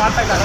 ಮಾಡ್ತಾ ಇದ್ದಾರೆ.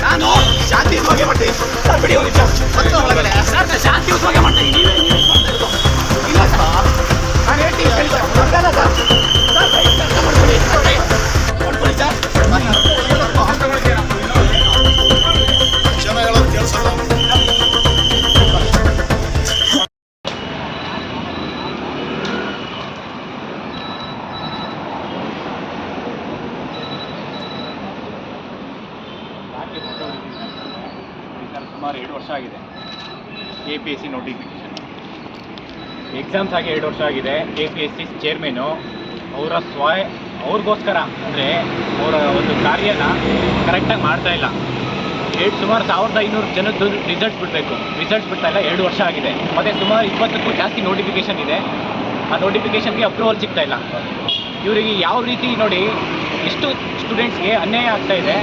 ನಾನು ಶಾಂತಿಯುತವಾಗಿ ಮಾಡ್ತೀನಿ ಸರ್. ಬಿಡಿ ಒಂದು ನಿಮಿಷ ಒಳಗಡೆ ಸರ್, ಶಾಂತಿಯುತವಾಗಿ ಮಾಡ್ತೀನಿ. ನೀವೇ ಇಲ್ಲ ಸರ್, ನಾನು ಹೇಳ್ತೀನಿ ಜನ ಹೇಳೋದು ಕೇಳಿಸಲ್ಲ. ಸುಮಾರು 2 ವರ್ಷ ಆಗಿದೆ KPSC ನೋಟಿಫಿಕೇಷನ್ ಎಕ್ಸಾಮ್ಸ್ ಆಗಿ 2 ವರ್ಷ ಆಗಿದೆ. KPSC ಚೇರ್ಮನ್ನು ಅವ್ರಿಗೋಸ್ಕರ ಅಂದರೆ ಅವರ ಒಂದು ಕಾರ್ಯನ ಕರೆಕ್ಟಾಗಿ ಮಾಡ್ತಾ ಇಲ್ಲ. ಸುಮಾರು 1500 ಜನದ್ದು ರಿಸಲ್ಟ್ಸ್ ಬಿಡ್ತಾ ಇಲ್ಲ. 2 ವರ್ಷ ಆಗಿದೆ. ಮತ್ತು ಸುಮಾರು 20ಕ್ಕೂ ಜಾಸ್ತಿ ನೋಟಿಫಿಕೇಷನ್ ಇದೆ. ಆ ನೋಟಿಫಿಕೇಷನ್ಗೆ ಅಪ್ರೂವಲ್ ಸಿಗ್ತಾ ಇಲ್ಲ. ಇವರಿಗೆ ಯಾವ ರೀತಿ ನೋಡಿ, ಇಷ್ಟು ಸ್ಟೂಡೆಂಟ್ಸ್ಗೆ ಅನ್ಯಾಯ ಆಗ್ತಾ ಇದೆ.